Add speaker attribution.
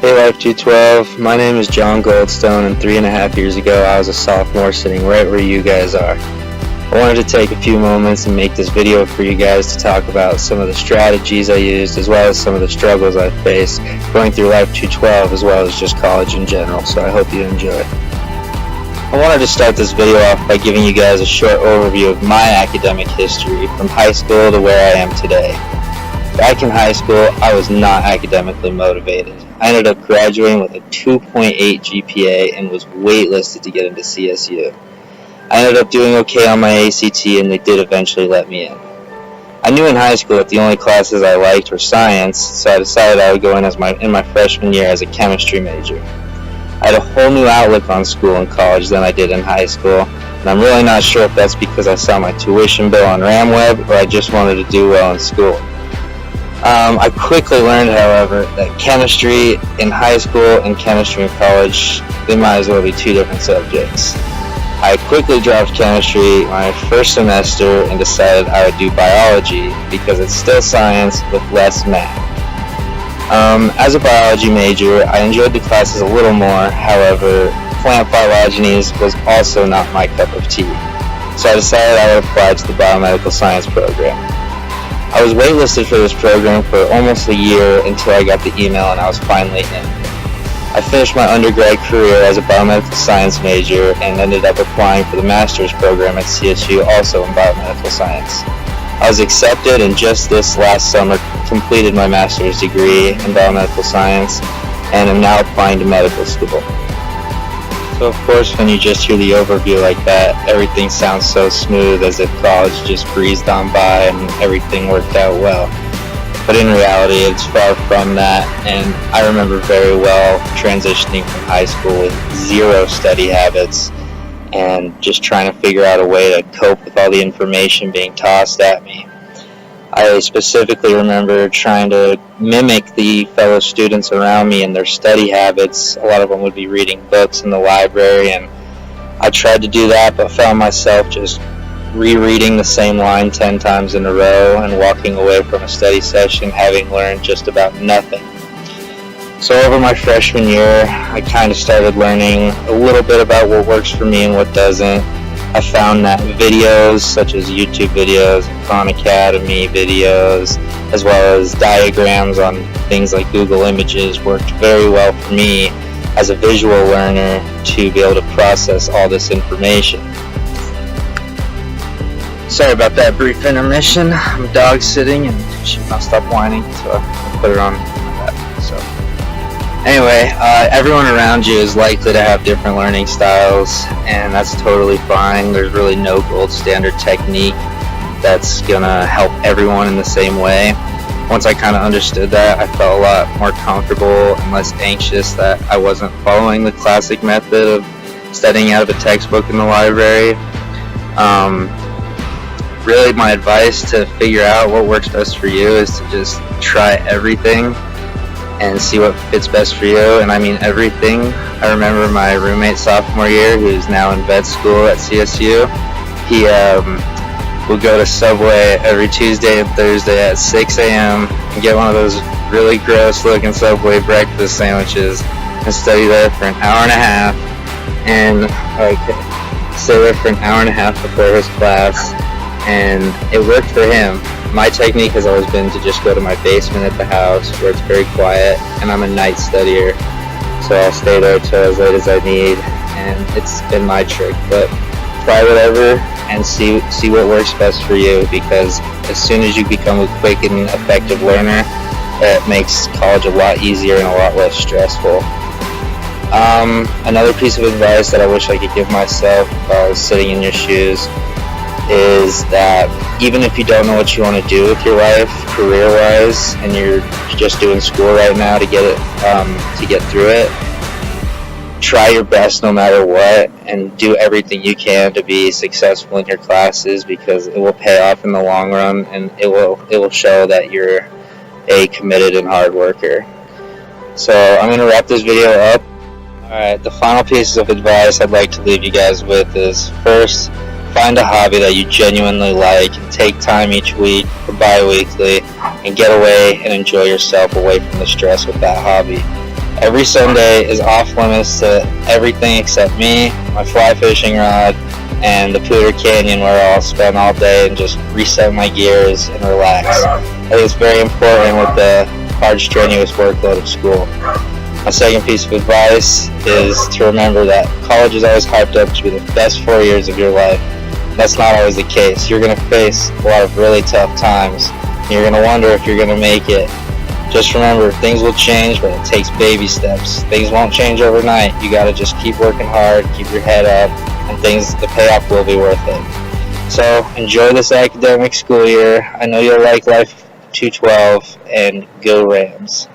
Speaker 1: Hey Life 212, my name is John Goldstone, and 3.5 years ago I was a sophomore sitting right where you guys are. I wanted to take a few moments and make this video for you guys to talk about some of the strategies I used as well as some of the struggles I faced going through Life 212 as well as just college in general, so I hope you enjoy. I wanted to start this video off by giving you guys a short overview of my academic history from high school to where I am today. Back in high school, I was not academically motivated. I ended up graduating with a 2.8 GPA and was waitlisted to get into CSU. I ended up doing okay on my ACT and they did eventually let me in. I knew in high school that the only classes I liked were science, so I decided I would go in my freshman year as a chemistry major. I had a whole new outlook on school and college than I did in high school, and I'm really not sure if that's because I saw my tuition bill on RamWeb or I just wanted to do well in school. I quickly learned, however, that chemistry in high school and chemistry in college, they might as well be two different subjects. I quickly dropped chemistry my first semester and decided I would do biology because it's still science with less math. As a biology major, I enjoyed the classes a little more, however, plant phylogenies was also not my cup of tea, so I decided I would apply to the biomedical science program. I was waitlisted for this program for almost a year until I got the email and I was finally in. I finished my undergrad career as a biomedical science major and ended up applying for the master's program at CSU, also in biomedical science. I was accepted and just this last summer completed my master's degree in biomedical science and am now applying to medical school. So of course, when you just hear the overview like that, everything sounds so smooth as if college just breezed on by and everything worked out well. But in reality, it's far from that, and I remember very well transitioning from high school with zero study habits and just trying to figure out a way to cope with all the information being tossed at me. I specifically remember trying to mimic the fellow students around me and their study habits. A lot of them would be reading books in the library, and I tried to do that, but found myself just rereading the same line 10 times in a row and walking away from a study session having learned just about nothing. So over my freshman year, I kind of started learning a little bit about what works for me and what doesn't. I found that videos such as YouTube videos, Khan Academy videos, as well as diagrams on things like Google Images worked very well for me as a visual learner to be able to process all this information. Sorry about that brief intermission. I'm dog sitting and she must stop whining, so I put her on that. So anyway, everyone around you is likely to have different learning styles, and that's totally fine. There's really no gold standard technique that's gonna help everyone in the same way. Once I kind of understood that, I felt a lot more comfortable and less anxious that I wasn't following the classic method of studying out of a textbook in the library. Really, my advice to figure out what works best for you is to just try everything and see what fits best for you, and I mean everything. I remember my roommate sophomore year, who's now in vet school at CSU, he would go to Subway every Tuesday and Thursday at 6 a.m. and get one of those really gross looking Subway breakfast sandwiches and study there for an hour and a half, and stay there for an hour and a half before his class, and it worked for him. My technique has always been to just go to my basement at the house where it's very quiet, and I'm a night studier, so I'll stay there till as late as I need, and it's been my trick. But try whatever and see what works best for you, because as soon as you become a quick and effective learner, it makes college a lot easier and a lot less stressful. Another piece of advice that I wish I could give myself if I was sitting in your shoes is that even if you don't know what you want to do with your life career-wise and you're just doing school right now to get through it, try your best no matter what and do everything you can to be successful in your classes, because it will pay off in the long run and it will show that you're a committed and hard worker. So I'm going to wrap this video up. Alright, the final piece of advice I'd like to leave you guys with is, first, find a hobby that you genuinely like and take time each week or bi-weekly and get away and enjoy yourself away from the stress with that hobby. Every Sunday is off limits to everything except me, my fly fishing rod, and the Poudre Canyon, where I'll spend all day and just reset my gears and relax. I think it's very important with the hard, strenuous workload of school. My second piece of advice is to remember that college is always hyped up to be the best 4 years of your life. That's not always the case. You're going to face a lot of really tough times. You're going to wonder if you're going to make it. Just remember, things will change, but it takes baby steps. Things won't change overnight. You got to just keep working hard, keep your head up, and the payoff will be worth it. So enjoy this academic school year. I know you'll like Life 212, and go Rams.